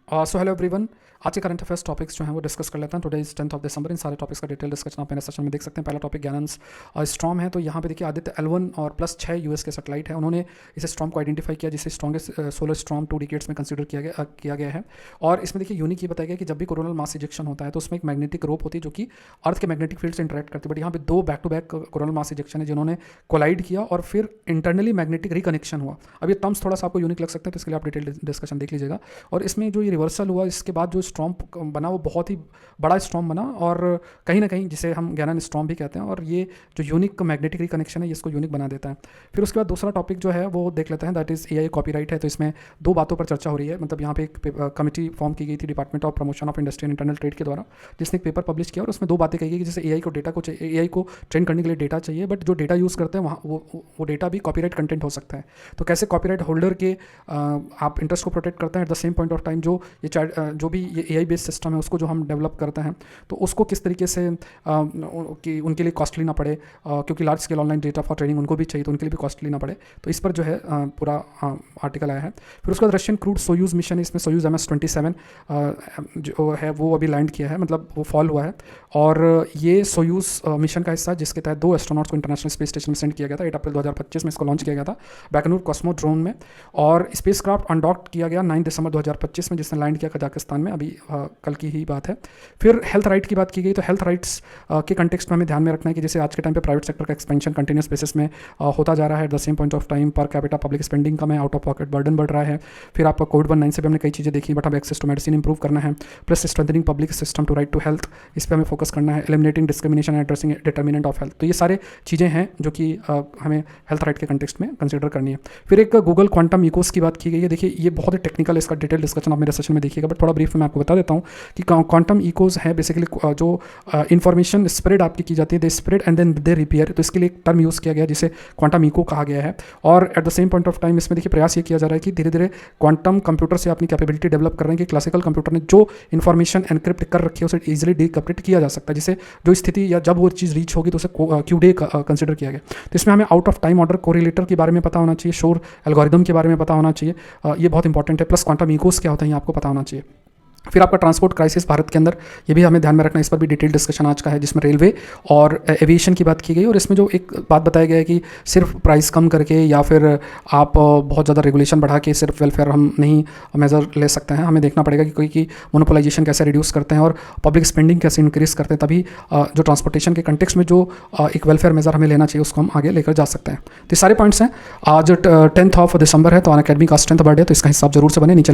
So hello everyone. आज के current affairs topics जो हैं वो डिस्कस कर लेते हैं। Today is 10th of December. इन सारे टॉपिक्स का डिटेल डिस्कशन आप मेरे सेशन में देख सकते हैं। पहला टॉपिक ज्ञानंस स्टॉर्म है। तो यहाँ पे देखिए आदित्य L1 और +6 यूएस के सैटेलाइट है, उन्होंने इसे स्टॉर्म को आइडेंटिफाई किया जिसे स्ट्रॉन्गेस्ट सोलर स्टॉर्म 2 डिकेड्स में कंसिडर किया गया है। और इसमें देखिए यूनिक ये बताया गया कि जब भी कोरोनल मास इजेक्शन होता है तो उसमें एक मैग्नेटिक रोप होती है जो कि अर्थ के मैग्नेटिक फील्ड से इंटरेक्ट करती है। बट यहाँ पे 2 back to back coronal mass ejection है जिन्होंने कोलाइड किया और फिर इंटरनली मैग्नेटिक रिकनेक्शन हुआ। अब ये टर्म्स थोड़ा सा आपको यूनिक लग सकते हैं, तो इसके लिए आप डिटेल डिस्कशन देख लीजिएगा। और इसमें जो ये रिवर्सल हुआ, इसके बाद जो स्टॉर्म बना वो बहुत ही बड़ा स्टॉर्म बना और कहीं ना कहीं जिसे हम गैरन स्टॉर्म भी कहते हैं। और ये जो यूनिक मैग्नेटिक रिकनेक्शन है ये इसको यूनिक बना देता है। फिर उसके बाद दूसरा टॉपिक जो है वो देख लेते हैं, दैट इज़ AI कॉपीराइट है। तो इसमें 2 बातों पर चर्चा हो रही है। मतलब यहाँ पे एक कमेटी फॉर्म की गई थी department of promotion of industry and internal trade के द्वारा, जिसने एक पेपर पब्लिश किया और उसमें 2 बातें कही गई कि जैसे AI को ट्रेन करने के लिए डेटा चाहिए, बट जो डेटा यूज़ करते हैं वहाँ वो डेटा भी कॉपीराइट कंटेंट हो सकता है। तो कैसे कॉपीराइट होल्डर के आप इंटरेस्ट को प्रोटेक्ट करते हैं, eight the same point of time जो भी ये AI बेस्ड सिस्टम है उसको जो हम डेवलप करते हैं तो उसको किस तरीके से कि उनके लिए कॉस्टली ना पड़े, क्योंकि large scale online data for training उनको भी चाहिए तो उनके लिए भी कॉस्टली ना पड़े। तो इस पर जो है पूरा आर्टिकल आया है। फिर उसके बाद रशियन क्रूड सोयूज़ मिशन है। इसमें सोयूज़ MS-27 जो है वो अभी लैंड किया है, मतलब वो फॉल हुआ है। और ये सोयूज़ मिशन का हिस्सा जिसके तहत 2 एस्ट्रोनॉट्स को इंटरनेशनल स्पेस स्टेशन में सेंड किया गया था। 8 अप्रैल 2025 में इसको लॉन्च किया गया था बैकनूर कॉस्मोड्रोम में। और स्पेस क्राफ्ट अनडॉक्ड किया गया 9 दिसंबर 2025 में, जिसने लैंड किया कजाकिस्तान में, अभी कल की ही बात है। फिर हेल्थ राइट की बात की गई। तो हेल्थ राइट्स के कंटेक्स्ट में हमें ध्यान में रखना है कि जैसे आज के टाइम पे प्राइवेट सेक्टर का एक्सपेंशन कंटिन्यूस बेसिस में होता जा रहा है। At the same point of time per capita public spending कम है, आउट ऑफ पॉकेट बर्डन बढ़ रहा है। फिर आपका कोविड-19 से भी हमने कई चीज़ें देखी, बट हमें एक्सेस टू मेडिसिन इंप्रूव करना है। Plus strengthening public system to right to health, इस पर हमें फोकस करना है। Eliminating discrimination and addressing determinant of health. तो ये सारे चीज़ें हैं जो कि हमें हेल्थ राइट के कंटेक्स्ट में कंसिडर करनी है। फिर एक गूगल क्वांटम इकोस की बात की गई है। देखिए ये बहुत ही टेक्निकल, इसका डिटेल डिस्कशन आप मेरे सेशन में देखिएगा, बट थोड़ा ब्रीफ में मैं आपको बता देता हूँ कि क्वांटम इकोस है बेसिकली जो इन्फॉर्मेशन स्प्रेड आपकी की जाती है, they spread and then they repair. तो इसके लिए एक टर्म यूज़ किया गया जिसे क्वांटम इको कहा गया है। और eight the same point of time इसमें देखिए प्रयास ये किया जा रहा है कि धीरे धीरे क्वांटम कंप्यूटर से अपनी कैपेबिलिटी डेवलप कर रहे हैं कि क्लासिकल कंप्यूटर ने जो इन्फॉर्मेशन एनक्रिप्ट कर रखी है उसे ईजिली डिक्रिप्ट किया जा सकता है, जिसे जो स्थिति या जब वो चीज़ रीच होगी तो उसे क्यूडे कंसिडर किया गया। तो इसमें हमें आउट ऑफ टाइम ऑर्डर कोरिलेटर के बारे में पता होना चाहिए, शोर एल्गोरिदम के बारे में पता होना चाहिए, ये बहुत इंपॉर्टेंट है। प्लस क्वांटम इकोस क्या होता है ये आपको पता होना चाहिए। फिर आपका ट्रांसपोर्ट क्राइसिस भारत के अंदर, ये भी हमें ध्यान में रखना है। इस पर भी डिटेल डिस्कशन आज का है, जिसमें रेलवे और एविएशन की बात की गई। और इसमें जो एक बात बताया गया है कि सिर्फ प्राइस कम करके या फिर आप बहुत ज़्यादा रेगुलेशन बढ़ा के सिर्फ वेलफेयर हम नहीं मेजर ले सकते हैं। हमें देखना पड़ेगा कि कोई की मोनोपोलाइजेशन कैसे रिड्यूस करते हैं और पब्लिक स्पेंडिंग कैसे इंक्रीज करते हैं, तभी जो ट्रांसपोर्टेशन के कंटेक्स्ट में जो एक वेलफेयर मेजर हमें लेना चाहिए उसको हम आगे लेकर जा सकते हैं। तो ये सारे पॉइंट्स हैं। आज 10th ऑफ दिसंबर है तो अनअकैडमी का 10th बर्थडे, तो इसका हिसाब जरूर से बने। नीचे